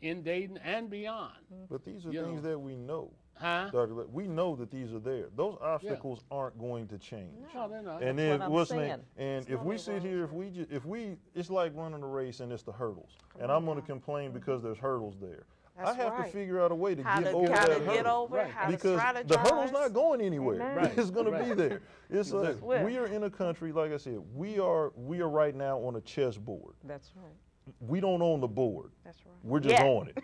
S1: in Dayton and beyond.
S3: But these are
S1: You
S3: things
S1: know.
S3: that we know.
S1: Huh?
S3: Dr. We know that these are there. Those obstacles aren't going to change.
S1: No, they're not.
S3: And
S2: That's
S3: then
S2: what I'm
S3: what's the name?
S2: saying.
S3: And if we sit here, if we, it's like running a race and it's the hurdles. And I'm going to complain because there's hurdles there.
S4: That's
S3: I have
S4: right.
S3: to figure out a way to
S4: How
S3: get
S4: to,
S3: over
S4: how
S3: that
S4: to
S3: hurdle.
S4: get over,
S1: Right.
S4: how to
S3: Because
S4: strategize.
S3: the hurdle's not going anywhere.
S2: Amen.
S3: It's going to be
S1: Right.
S3: there. It's like
S2: Exactly.
S3: we are in a country, like I said, we are right now on a chessboard.
S2: That's right.
S3: We don't own the board.
S4: That's right.
S3: We're just
S4: Yeah.
S3: on it.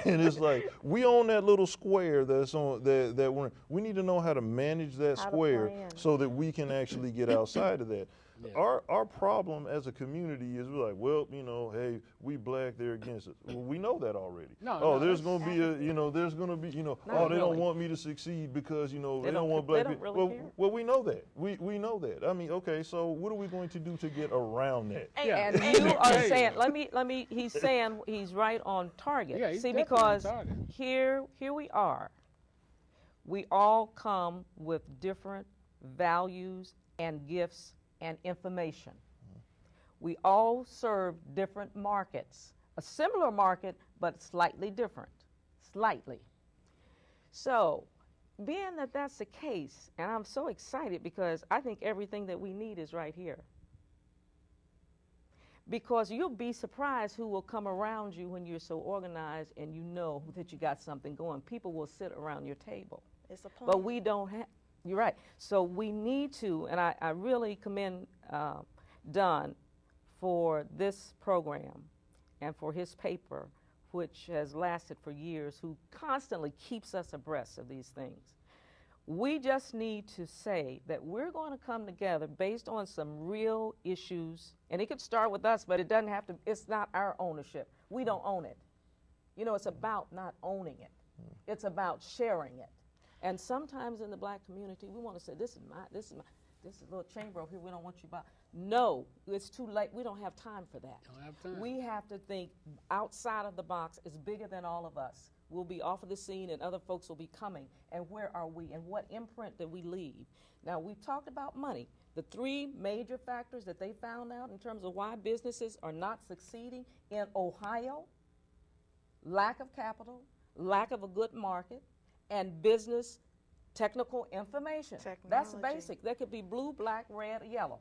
S3: And it's like we own that little square that's on that we're in. We need to know how to manage that
S4: How to
S3: square
S4: plan.
S3: so that we can actually get outside of that.
S1: Yeah.
S3: Our problem as a community is we're like, well, you know, hey, we black, they're against us. Well, we know that already.
S1: No,
S3: oh,
S1: no,
S3: there's
S1: it's-
S3: going to be there's going to be,
S2: Not
S3: oh, they don't
S2: really.
S3: want me to succeed because, you know,
S2: They
S3: they don't
S2: don't-
S3: want
S2: they
S3: black
S2: don't
S3: people.
S2: really
S3: well,
S2: care.
S3: well, we know that. We know that. I mean, okay, so what are we going to do to get around that?
S1: Yeah.
S2: And
S1: Hey,
S2: you are
S1: hey.
S2: saying, let me, he's saying he's right on target.
S1: Yeah, he's
S2: See,
S1: definitely on
S2: because
S1: target.
S2: here we are. We all come with different values and gifts and information. We all serve different markets, a similar market, but slightly different, slightly. So, being that that's the case, and I'm so excited because I think everything that we need is right here. Because you'll be surprised who will come around you when you're so organized and you know that you got something going. People will sit around your table.
S4: It's a plan.
S2: But we don't have, you're right. So we need to, and I really commend Don for this program and for his paper, which has lasted for years, who constantly keeps us abreast of these things. We just need to say that we're going to come together based on some real issues, and it could start with us, but it doesn't have to, it's not our ownership. We don't own it. You know, it's about not owning it. It's about sharing it. And sometimes in the black community, we want to say, this is a little chamber over here, we don't want you by. No, it's too late. We don't have time for that.
S1: Don't have time.
S2: We have to think outside of the box. It's bigger than all of us. We'll be off of the scene and other folks will be coming. And where are we? And what imprint did we leave? Now, we've talked about money. The three major factors that they found out in terms of why businesses are not succeeding in Ohio: lack of capital, lack of a good market, and business technical information. That's basic. That could be blue, black, red, or yellow.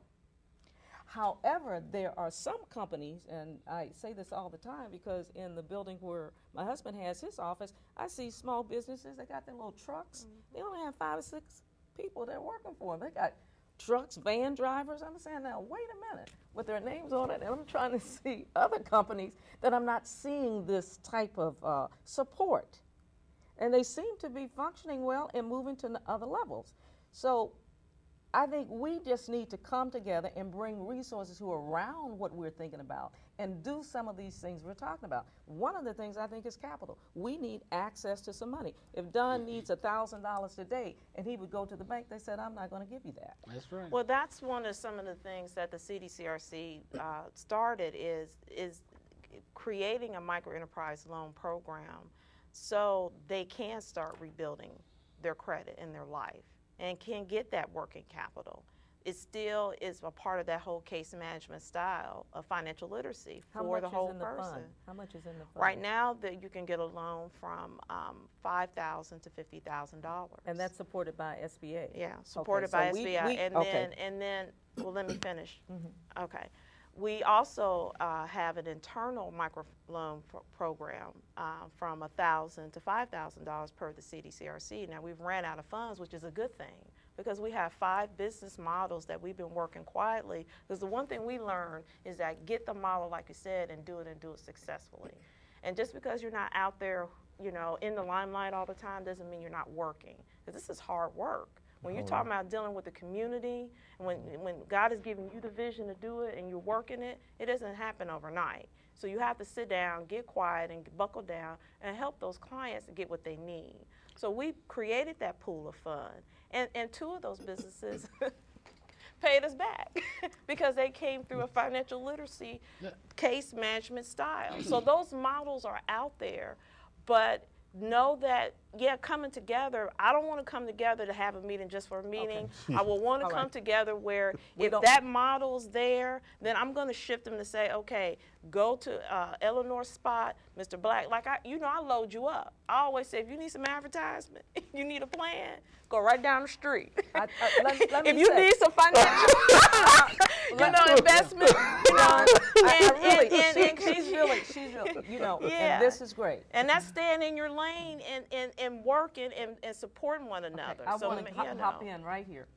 S2: However, there are some companies, and I say this all the time because in the building where my husband has his office, I see small businesses, they got their little trucks. They only have 5 or 6 people that are working for them. They got trucks, van drivers. I'm saying, now, wait a minute, with their names on it, and I'm trying to see other companies that I'm not seeing this type of support. And they seem to be functioning well and moving to other levels. So I think we just need to come together and bring resources who are around what we're thinking about and do some of these things we're talking about. One of the things I think is capital. We need access to some money. If Don needs $1,000 today and he would go to the bank, they said, I'm not going to give you that.
S1: That's right.
S4: Well, that's one of some of the things that the CDCRC started is creating a microenterprise loan program so they can start rebuilding their credit in their life and can get that working capital. It still is a part of that whole case management style of financial literacy for the whole person.
S2: How much is in the fund?
S4: Right now, that you can get a loan from $5,000 to $50,000.
S2: And that's supported by SBA.
S4: Yeah, supported by SBA. And then, well, let me finish. Okay. We also have an internal microloan program from $1,000 to $5,000 per the CDCRC. Now, we've ran out of funds, which is a good thing, because we have 5 business models that we've been working quietly. Because the one thing we learned is that get the model, like you said, and do it successfully. And just because you're not out there, you know, in the limelight all the time doesn't mean you're not working, because this is hard work. When you're talking about dealing with the community, and when God is giving you the vision to do it and you're working it, it doesn't happen overnight. So you have to sit down, get quiet, and buckle down, and help those clients get what they need. So we created that pool of fun, and 2 of those businesses paid us back because they came through a financial literacy case management style. So those models are out there, but know that, yeah, coming together, I don't want to come together to have a meeting just for a meeting. Okay. I will want to come together where if that model's there, then I'm going to shift them to say, okay, go to Eleanor's spot, Mr. Black. Like, I load you up. I always say, if you need some advertisement, you need a plan, go right down the street. If you need some financial, investment, she's really, and this is great. And that's staying in your lane and working and supporting one another.
S2: I want to hop in right here.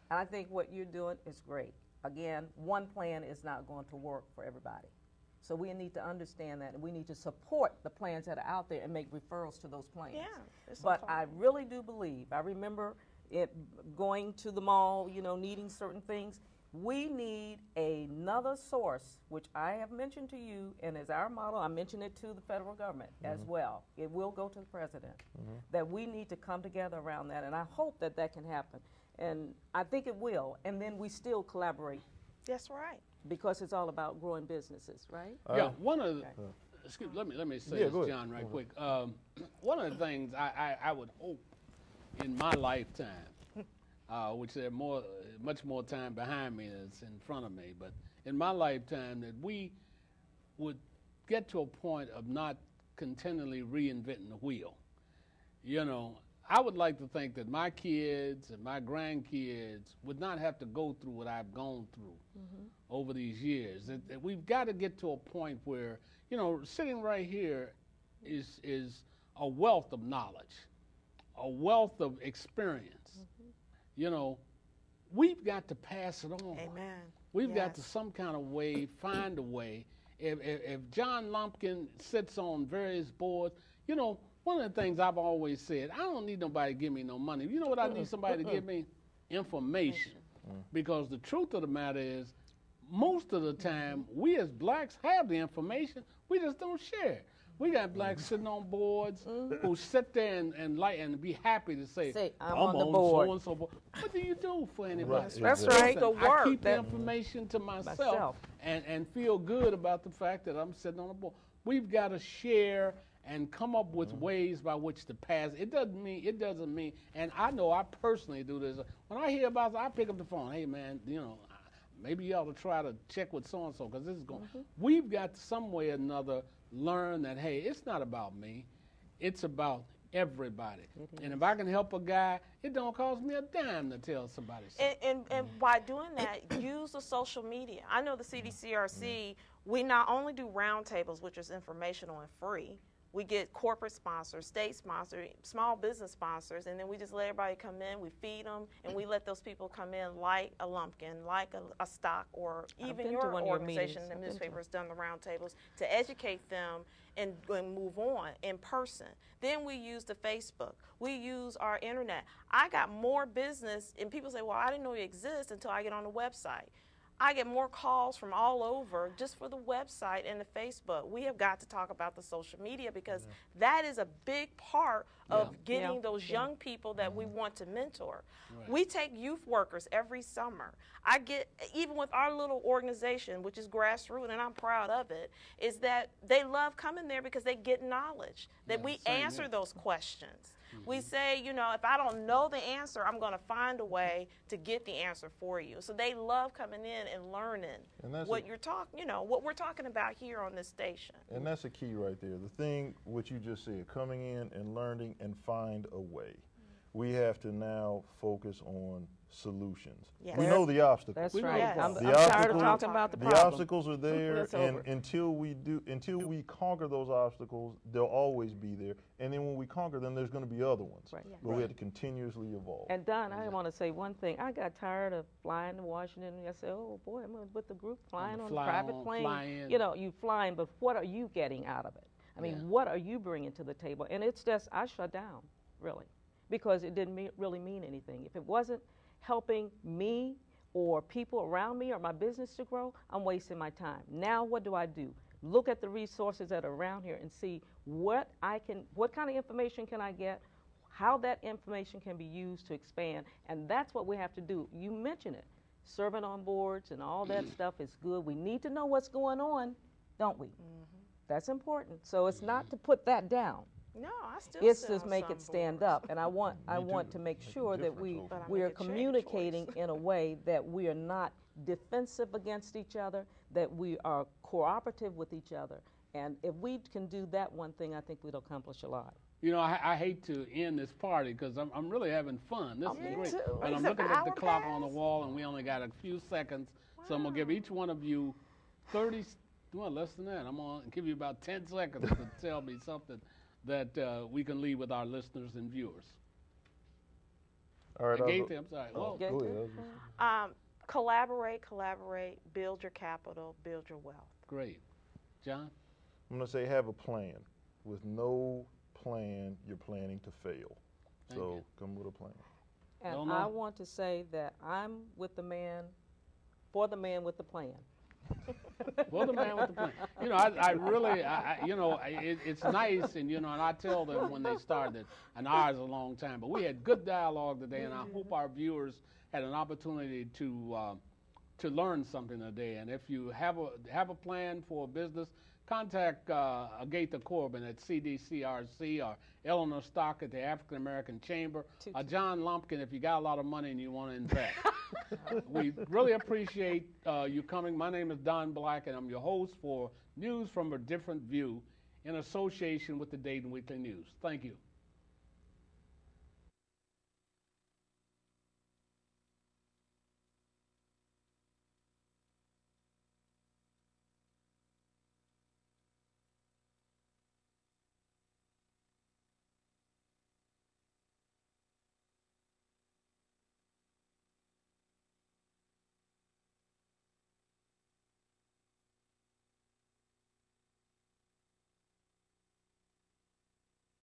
S2: And I think what you're doing is great. Again, one plan is not going to work for everybody. So we need to understand that, and we need to support the plans that are out there and make referrals to those plans.
S4: Yeah,
S2: but I really do believe, I remember going to the mall, needing certain things. We need another source, which I have mentioned to you, and as our model, I mentioned it to the federal government as well. It will go to the president, that we need to come together around that, and I hope that that can happen. And I think it will, and then we still collaborate.
S4: That's right.
S2: Because it's all about growing businesses, right?
S1: Yeah, one of the, let me say this, John, right quick. One of the things I would hope in my lifetime, which there's much more time behind me than in front of me, but in my lifetime that we would get to a point of not continually reinventing the wheel. You know, I would like to think that my kids and my grandkids would not have to go through what I've gone through over these years. That we've got to get to a point where, you know, sitting right here is a wealth of knowledge, a wealth of experience. You know, we've got to pass it on.
S4: Amen.
S1: We've got to some kind of way, find a way. If John Lumpkin sits on various boards, you know, one of the things I've always said, I don't need nobody to give me no money. You know what I need somebody to give me? Information. Because the truth of the matter is, most of the time, we as blacks have the information, we just don't share it. We got blacks sitting on boards who sit there and be happy to say
S2: I'm on the board.
S1: So and so forth. What do you do for anybody?
S3: Right,
S2: That's
S3: exactly.
S2: right. The
S1: I
S2: work.
S1: keep the information to myself. And feel good about the fact that I'm sitting on a board. We've got to share and come up with ways by which to pass. It doesn't mean, and I know I personally do this. When I hear about it, I pick up the phone. Hey, man, you know, maybe you ought to try to check with so-and-so because this is going. We've got some way or another learn that, hey, it's not about me. It's about everybody. And if I can help a guy, it don't cost me a dime to tell somebody something.
S4: And by doing that, use the social media. I know the CDCRC, we not only do roundtables, which is informational and free, we get corporate sponsors, state sponsors, small business sponsors, and then we just let everybody come in, we feed them, and we let those people come in like a Lumpkin, like a Stock, or even your organization, the newspaper has done the roundtables, to educate them and move on in person. Then we use the Facebook. We use our internet. I got more business, and people say, well, I didn't know you exist until I get on the website. I get more calls from all over just for the website and the Facebook. We have got to talk about the social media because that is a big part of getting those young people that we want to mentor. Right. We take youth workers every summer. I get, even with our little organization, which is grassroots, and I'm proud of it, is that they love coming there because they get knowledge, that we answer those questions. We say, you know, if I don't know the answer, I'm going to find a way to get the answer for you. So they love coming in and learning what you're talking, you know, what we're talking about here on this station.
S3: And that's a key right there. The thing, what you just said, coming in and learning and find a way. We have to now focus on solutions.
S4: Yes.
S3: We know the obstacles.
S2: That's right.
S4: Yes.
S2: I'm
S3: The
S2: tired of
S3: obstacles-
S2: talking about the
S3: The
S2: problem.
S3: obstacles are there,
S2: It's
S3: and
S2: over.
S3: until we conquer those obstacles, they'll always be there. And then when we conquer them, there's going to be other ones.
S2: Right.
S3: But we have to continuously evolve.
S2: And Don, I want to say one thing. I got tired of flying to Washington. I said, oh boy, I'm with the group flying on a private plane. You know, you flying, but what are you getting out of it? I mean, what are you bringing to the table? And it's just, I shut down, really, because it didn't really mean anything. If it wasn't helping me or people around me or my business to grow, I'm wasting my time. Now what do? Look at the resources that are around here and see what kind of information can I get, how that information can be used to expand, and that's what we have to do. You mentioned it. Serving on boards and all that stuff is good. We need to know what's going on, don't we? That's important. So it's not to put that down.
S4: No, I still
S2: It's
S4: sit
S2: to
S4: on
S2: make
S4: some
S2: it stand
S4: boards.
S2: up, and I want to make sure that we
S4: But I
S2: are
S4: make a change
S2: communicating
S4: choice.
S2: in a way that we are not defensive against each other, that we are cooperative with each other, and if we can do that one thing, I think we'll accomplish a lot.
S1: You know, I hate to end this party because I'm really having fun. This is great.
S4: too.
S1: And I'm
S4: It's an
S1: looking at the
S4: hour
S1: clock on the
S4: past.
S1: wall, and we only got a few seconds. So I'm going to give each one of you 30, well, less than that. I'm going to give you about 10 seconds to tell me something that we can leave with our listeners and viewers.
S3: All right.
S1: Gaither, I'm sorry. Whoa.
S2: Okay.
S3: Go ahead.
S4: Collaborate, build your capital, build your wealth.
S1: Great. John?
S3: I'm going to say have a plan. With no plan, you're planning to fail.
S1: Thank
S3: So
S1: you.
S3: come with a plan.
S2: And
S1: Don't
S2: I
S1: know.
S2: want to say that I'm with the man, for the man with the plan.
S1: Well, the man with the plan. You know, I really, you know, it's nice, and, you know, and I tell them when they start that an hour is a long time, but we had good dialogue today, and I hope our viewers had an opportunity to to learn something today. And if you have a plan for a business, contact Agatha Corbin at CDCRC or Eleanor Stock at the African American Chamber, or John Lumpkin if you got a lot of money and you want to invest. We really appreciate you coming. My name is Don Black, and I'm your host for News from a Different View in association with the Dayton Weekly News. Thank you.